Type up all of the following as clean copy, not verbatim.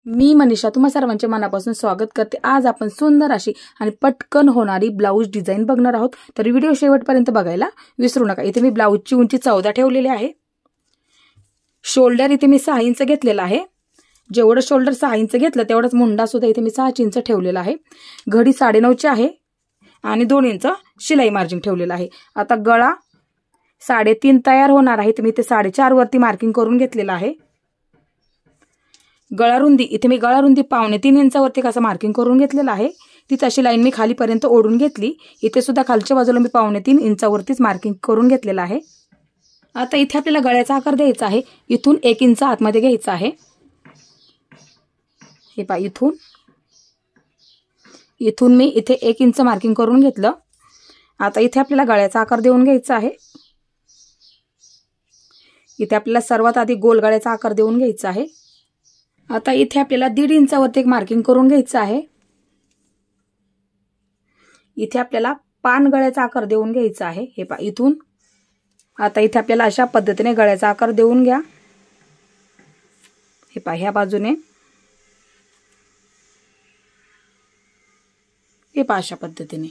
मी मनीषा तुम्हा सर्वांचे मनापासून स्वागत करते। आज आपण सुंदर अशी आणि पटकन होणारी ब्लाउज डिझाइन बघणार आहोत, तर व्हिडिओ शेवटपर्यंत बघायला विसरू नका। इथे मी ब्लाउजची उंची 14 ठेवलेली आहे। शोल्डर इथे मी 6 इंच घेतलेला आहे। जेवढं शोल्डर 6 इंच घेतलं तेवढाच मुंडा सुद्धा इथे मी 6 इंच ठेवलेला आहे। घडी 9.5 ची आहे आणि 2 इंच शिलाई मार्जिन ठेवलेला आहे। आता गळा 3.5 तयार होणार आहे, तर मी ते 4.5 वरती मार्किंग करून घेतलेला आहे। गळा रुंदी इथे मी गळा रुंदी 3.25 इंचावरती कसं मार्किंग करून घेतलेला आहे। तीच अशी लाईन मी खालीपर्यंत ओढून घेतली। इथे सुद्धा खालच्या बाजूला मी 3.25 इंचावरतीच मार्किंग करून घेतलेला आहे। आता इथे आपल्याला गळ्याचा आकार द्यायचा आहे। इथून 1 इंच आतमध्ये घ्यायचा आहे। हे पहा, इथून मी इथे 1 इंच मार्किंग करून घेतलं। आता इथे आपल्याला गळ्याचा आकार देऊन घ्यायचा आहे। इथे आपल्याला सर्वात आधी गोल गळ्याचा आकार देऊन घ्यायचा आहे। आता इथे आपल्याला 1.5 इंचावरती एक मार्किंग करून घ्यायचं आहे। इथे आपल्याला पान गळ्याचा आकार देऊन घ्यायचा आहे। हे पहा, इथून आता इथे आपल्याला अशा पद्धतीने गळ्याचा आकार देऊन घ्या। हे पहा, ह्या बाजूने हे पहा, अशा पद्धतीने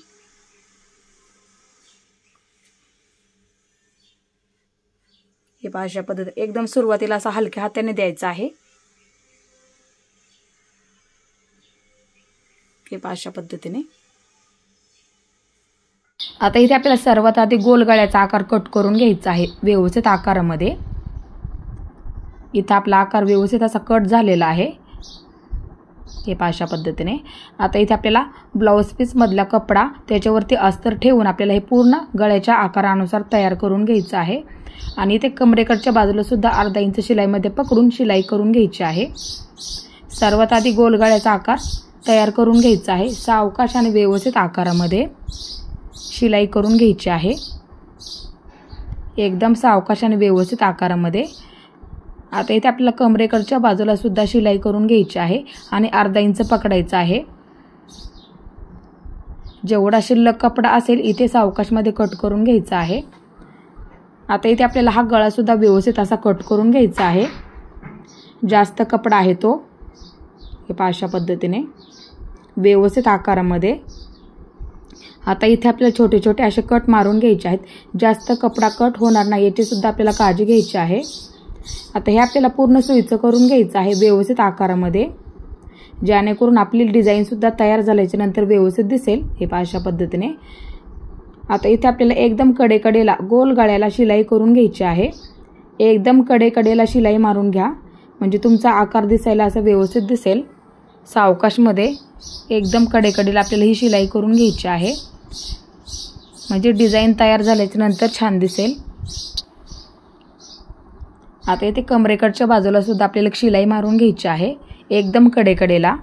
हे पहा, अशा पद्धतीने एकदम सुरुवातीला असा हलक्या हाताने द्यायचा आहे। हे पहा, अशा पद्धतीने। आता इथे आपल्याला सर्वात आधी गोल गळ्याचा आकार कट करून घ्यायचा आहे व्यवस्थित आकारामध्ये। इथे आपला आकार व्यवस्थित असा कट झालेला आहे। हे पहा, अशा पद्धतीने। आता इथे आपल्याला ब्लाउज पीस मधला कपडा त्याच्यावरती अस्तर ठेवून आपल्याला हे पूर्ण गळ्याच्या आकारानुसार तयार करून घ्यायचं आहे। आणि इथे कमरेकडच्या बाजूला सुद्धा अर्धा इंच शिलाईमध्ये पकडून शिलाई करून घ्यायची आहे। सर्वात आधी गोल गळ्याचा आकार तयार करून घ्यायचा आहे। सावकाश आणि व्यवस्थित आकारामध्ये शिलाई करून घ्यायची आहे। एकदम सावकाश आणि व्यवस्थित आकारामध्ये। आता इथे आपल्याला कमरेकडच्या बाजूला सुद्धा शिलाई करून घ्यायची आहे आणि अर्धा इंच पकडायचा आहे। जेवढा शिल्लक कपडा असेल इथे सावकाशमध्ये कट करून घ्यायचा आहे। आता इथे आपल्याला हा गळा सुद्धा व्यवस्थित असा कट करून घ्यायचा आहे। जास्त कपडा आहे तो, हे पहा, अशा पद्धतीने व्यवस्थित आकारामध्ये। आता इथे आपल्याला छोटे छोटे असे कट मारून घ्यायचे आहेत। जास्त कपडा कट होणार नाही याची सुद्धा आपल्याला काळजी घ्यायची आहे। आता हे आपल्याला पूर्ण सुईचं करून घ्यायचं आहे व्यवस्थित आकारामध्ये, जेणेकरून आपली डिझाईन सुद्धा तयार झाल्याच्या नंतर व्यवस्थित दिसेल। हे पहा, अशा पद्धतीने। आता इथे आपल्याला एकदम कडेकडेला गोल गळ्याला शिलाई करून घ्यायची आहे। एकदम कडेकडेला शिलाई मारून घ्या, म्हणजे तुमचा आकार दिसायला असं व्यवस्थित दिसेल। सावकाशमध्ये एकदम कडेकडेला आपल्याला ही शिलाई करून घ्यायची आहे, म्हणजे डिझाईन तयार झाल्याच्या नंतर छान दिसेल। आता इथे कमरेकडच्या बाजूला सुद्धा आपल्याला शिलाई मारून घ्यायची आहे एकदम कडेकडेला,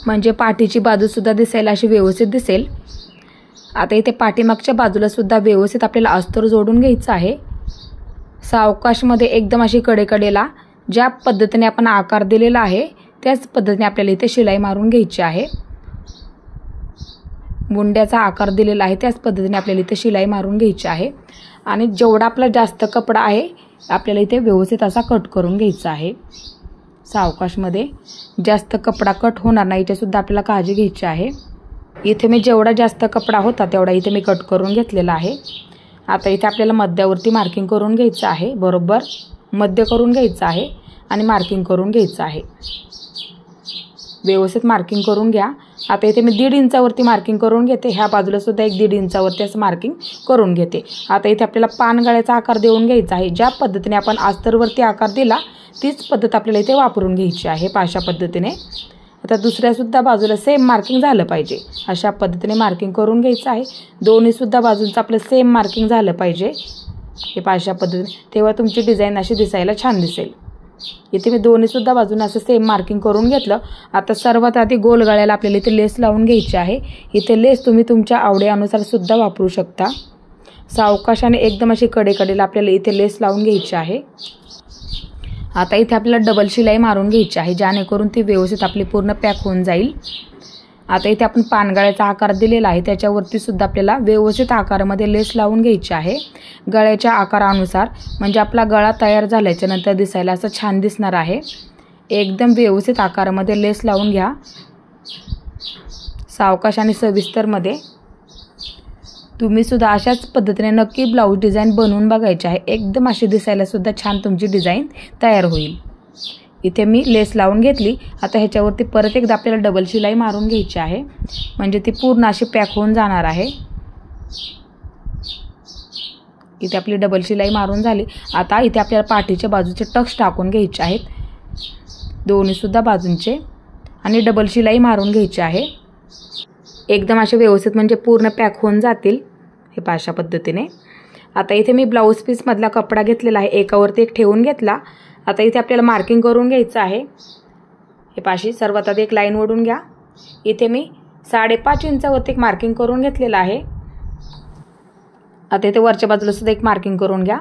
म्हणजे पाठीची बाजू सुद्धा दिसायला अशी व्यवस्थित दिसेल। आता इथे पाठीमागच्या बाजूला सुद्धा व्यवस्थित आपल्याला अस्तर जोडून घ्यायचं आहे। सावकाशमध्ये एकदम अशी कडेकडेला ज्या पद्धतीने आपण आकार दिलेला आहे त्याच पद्धतीने आपल्याला इथे शिलाई मारून घ्यायची आहे। मुंड्याचा आकार दिलेला आहे त्याच पद्धतीने आपल्याला इथे शिलाई मारून घ्यायची आहे। आणि जेवढा आपला जास्त कपडा आहे आपल्याला इथे व्यवस्थित असा कट करून घ्यायचा आहे। सावकाशमध्ये जास्त कपडा कट होणार नाही याची सुद्धा आपल्याला काळजी घ्यायची आहे। इथे मी जेवढा जास्त कपडा होता तेवढा इथे मी कट करून घेतलेला आहे। आता इथे आपल्याला मध्यावरती मार्किंग करून घ्यायचं आहे, बरोबर मध्य करून घ्यायचं आहे आणि मार्किंग करून घ्यायचं आहे। व्यवस्थित मार्किंग करून घ्या। आता इथे मी 1.5 इंचावरती मार्किंग करून घेते। ह्या बाजूला सुद्धा 1.5 इंचावरती असं मार्किंग करून घेते। आता इथे आपल्याला पान गळ्याचा आकार देऊन घ्यायचा आहे। ज्या पद्धतीने आपण अस्तरवरती आकार दिला तीच पद्धत आपल्याला इथे वापरून घ्यायची आहे। अशा पद्धतीने आता दुसऱ्या सुद्धा बाजूला सेम मार्किंग झालं पाहिजे, अशा पद्धतीने मार्किंग करून घ्यायचं आहे। दोन्ही सुद्धा बाजूंचं आपलं सेम मार्किंग झालं पाहिजे। हे अशा पद्धतीने, तेव्हा तुमची डिझाईन अशी दिसायला छान दिसेल। इथे मी दोन्ही सुद्धा बाजूने असं सेम मार्किंग करून घेतलं। आता सर्वात आधी गोल गळ्याला आपल्याला इथे लेस लावून घ्यायची आहे। इथे लेस तुम्ही तुमच्या आवडीनुसार सुद्धा वापरू शकता। सावकाशाने एकदम अशी कडेकडेला आपल्याला इथे लेस लावून घ्यायची आहे। आता इथे आपल्याला डबल शिलाई मारून घ्यायची आहे, जेणेकरून ती व्यवस्थित आपली पूर्ण पॅक होऊन जाईल। आता इथे आपण पानगळ्याचा आकार दिलेला आहे त्याच्यावरती सुद्धा आपल्याला व्यवस्थित आकारामध्ये लेस लावून घ्यायची आहे गळ्याच्या आकारानुसार, म्हणजे आपला गळा तयार झाल्याच्या नंतर दिसायला असं छान दिसणार आहे। एकदम व्यवस्थित आकारामध्ये लेस लावून घ्या, सावकाश आणि सविस्तरमध्ये. तुम्ही सुद्धा अशाच पद्धतीने नक्की ब्लाऊज डिझाईन बनवून बघायची आहे. एकदम अशी दिसायला सुद्धा छान तुमची डिझाईन तयार होईल. इथे मी लेस लावून घेतली. आता ह्याच्यावरती परत एकदा आपल्याला डबल शिलाई मारून घ्यायची आहे, म्हणजे ती पूर्ण अशी पॅक होऊन जाणार आहे. इथे आपली डबल शिलाई मारून झाली. आता इथे आपल्याला पाठीच्या बाजूचे टक्स टाकून घ्यायचे आहेत, दोन्ही सुद्धा बाजूंचे, आणि डबल शिलाई मारून घ्यायची आहे. एकदम असे व्यवस्थित म्हणजे पूर्ण पॅक होऊन जातील हे अशा पद्धतीने. आता इथे मी ब्लाऊज पीसमधला कपडा घेतलेला आहे, एकावरती एक ठेवून घेतला. आता इथे आपल्याला मार्किंग करून घ्यायचं आहे. हे पाशी सर्वात आधी एक लाईन ओढून घ्या. इथे मी 5.5 इंचावरती एक मार्किंग करून घेतलेलं आहे. आता इथे वरच्या बाजूला सुद्धा एक मार्किंग करून घ्या.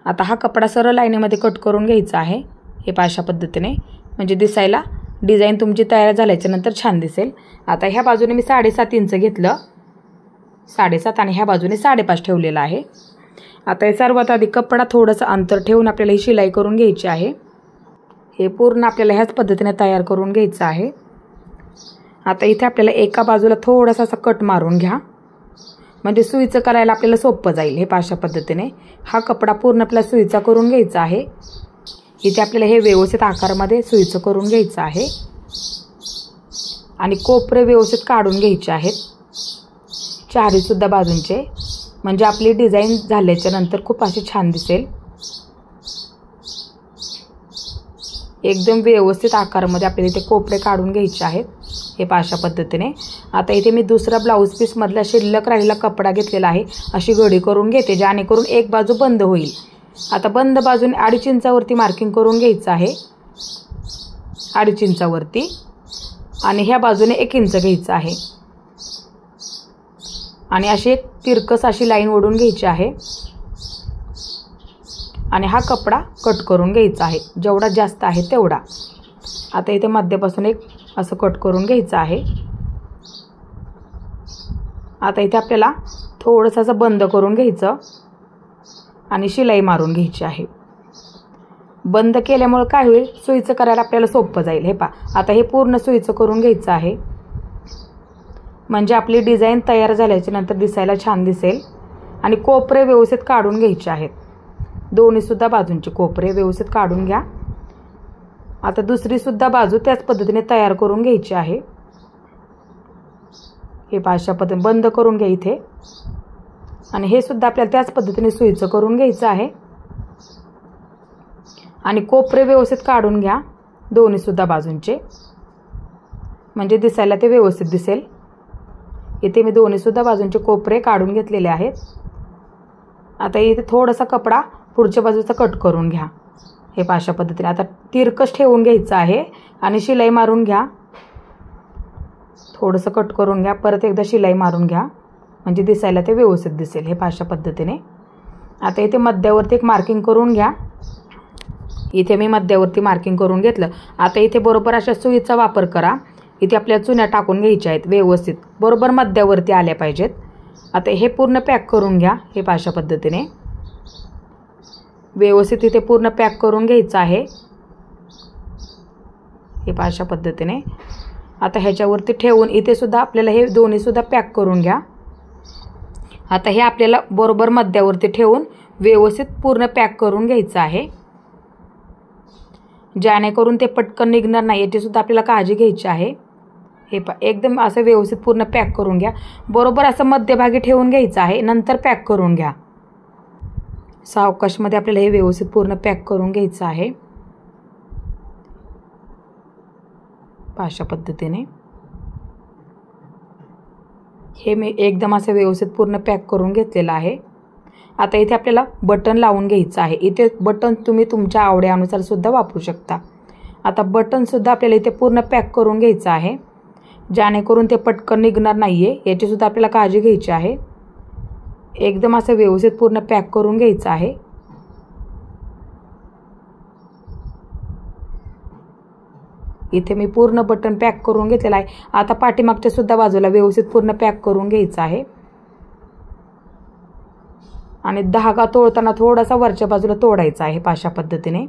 आता हा कपडा सरळ लाईनीमध्ये कट करून घ्यायचा आहे हे अशा पद्धतीने, म्हणजे दिसायला डिझाईन तुमची तयार झाल्याच्या नंतर छान दिसेल. आता ह्या बाजूने मी 7.5 इंच घेतलं, 7.5, आणि ह्या बाजूने 5.5 ठेवलेला आहे. आता हे सर्वात आधी कपडा थोडंसं अंतर ठेवून आपल्याला ही शिलाई करून घ्यायची आहे. हे पूर्ण आपल्याला ह्याच पद्धतीने तयार करून घ्यायचं आहे. आता इथे आपल्याला एका बाजूला थोडासा असा कट मारून घ्या, म्हणजे सुईचं करायला आपल्याला सोपं जाईल. हे अशा पद्धतीने हा कपडा पूर्ण आपल्याला सुईचा करून घ्यायचा आहे. इथे आपल्याला हे व्यवस्थित आकारामध्ये सुईचं करून घ्यायचं आहे, आणि कोपरे व्यवस्थित काढून घ्यायचे आहेत चारी सुद्धा बाजूंचे, म्हणजे आपली डिझाईन झाल्याच्या नंतर खूप अशी छान दिसेल. एकदम व्यवस्थित आकारामध्ये आपल्याला इथे कोपरे काढून घ्यायचे आहेत हे अशा पद्धतीने. आता इथे मी दुसरा ब्लाऊज पीस मधला शिल्लक राहिलेला कपडा घेतलेला आहे, अशी घडी करून घेते, जेणेकरून एक बाजू बंद होईल. आता बंद बाजूने 2.5 इंचावरती मार्किंग करून घ्यायचं आहे, 2.5 इंचावरती, आणि ह्या बाजूने 1 इंच घ्यायचं आहे, आणि अशी एक तिरकस अशी लाईन ओढून घ्यायची आहे, आणि हा कपडा कट करून घ्यायचा आहे, जेवढा जास्त आहे तेवढा. आता इथे मध्यापासून एक असं कट करून घ्यायचं आहे. आता इथे आपल्याला थोडंसं असं बंद करून घ्यायचं आणि शिलाई मारून घ्यायची आहे. बंद केल्यामुळे काय होईल, सुईचं करायला आपल्याला सोपं जाईल. हे पहा, आता हे पूर्ण सुईचं करून घ्यायचं आहे, म्हणजे आपली डिझाईन तयार झाल्याच्या नंतर दिसायला छान दिसेल. आणि कोपरे व्यवस्थित काढून घ्यायचे आहेत, दोन्ही सुद्धा बाजूंचे कोपरे व्यवस्थित काढून घ्या. आता दुसरी सुद्धा बाजू त्याच पद्धतीने तयार करून घ्यायची आहे. हे अशा पद्धतीने बंद करून घ्या इथे, आणि हे सुद्धा आपल्याला त्याच पद्धतीने सुईचं करून घ्यायचं आहे. आणि कोपरे व्यवस्थित काढून घ्या दोन्ही सुद्धा बाजूंचे, म्हणजे दिसायला ते व्यवस्थित दिसेल. इथे मी दोन्ही सुद्धा बाजूंचे कोपरे काढून घेतलेले आहेत. आता इथे थोडासा कपडा पुढच्या बाजूचा कट करून घ्या हे अशा पद्धतीने. आता तिरकस ठेवून घ्यायचं आहे आणि शिलाई मारून घ्या. थोडंसं कट करून घ्या, परत एकदा शिलाई मारून घ्या, म्हणजे दिसायला ते व्यवस्थित दिसेल हे अशा पद्धतीने. आता इथे मध्यावरती एक मार्किंग करून घ्या. इथे मी मध्यावरती मार्किंग करून घेतलं. आता इथे बरोबर अशा सुईचा वापर करा. इथे आपल्याला चुन्या टाकून घ्यायच्या आहेत, व्यवस्थित बरोबर मध्यावरती आल्या पाहिजेत. आता हे पूर्ण पॅक करून घ्या हे अशा पद्धतीने, व्यवस्थित इथे पूर्ण पॅक करून घ्यायचं आहे हे अशा पद्धतीने. आता ह्याच्यावरती ठेवून इथे सुद्धा आपल्याला हे दोन्ही सुद्धा पॅक करून घ्या. आता हे आपल्याला बरोबर मध्यावरती ठेवून व्यवस्थित पूर्ण पॅक करून घ्यायचं आहे, जेणेकरून ते पटकन निघणार नाही याची सुद्धा आपल्याला काळजी घ्यायची आहे. हे एकदम असं व्यवस्थित पूर्ण पॅक करून घ्या. बरोबर असं मध्यभागी ठेवून घ्यायचं आहे, नंतर पॅक करून घ्या. सावकाशमध्ये आपल्याला हे व्यवस्थित पूर्ण पॅक करून घ्यायचं आहे अशा पद्धतीने. हे मी एकदम असं व्यवस्थित पूर्ण पॅक करून घेतलेलं आहे. आता इथे आपल्याला बटन लावून घ्यायचं आहे. इथे बटन तुम्ही तुमच्या आवडीनुसार सुद्धा वापरू शकता. आता बटन सुद्धा आपल्याला इथे पूर्ण पॅक करून घ्यायचं आहे, जेणेकरून ते पटकन निघणार नाहीये याची सुद्धा आपल्याला काळजी घ्यायची आहे. एकदम असं व्यवस्थित पूर्ण पॅक करून घ्यायचं आहे. इथे मी पूर्ण बटन पॅक करून घेतलेला आहे. आता पाठीमागच्या सुद्धा बाजूला व्यवस्थित पूर्ण पॅक करून घ्यायचं आहे. आणि धागा तोडताना थोडासा वरच्या बाजूला तोडायचा आहे अशा पद्धतीने.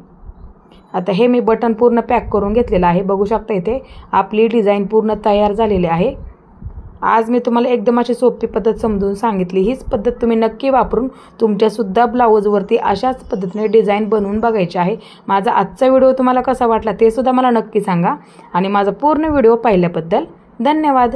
आता हे मी बटन पूर्ण पॅक करून घेतलेलं आहे। बघू शकता इथे आपली डिझाईन पूर्ण तयार झालेली आहे। आज मी तुम्हाला एकदम अशी सोपी पद्धत समजून सांगितली। हीच पद्धत तुम्ही नक्की वापरून तुमच्यासुद्धा ब्लाऊजवरती अशाच पद्धतीने डिझाईन बनवून बघायची आहे। माझा आजचा व्हिडिओ तुम्हाला कसा वाटला ते सुद्धा मला नक्की सांगा आणि माझा पूर्ण व्हिडिओ पाहिल्याबद्दल धन्यवाद।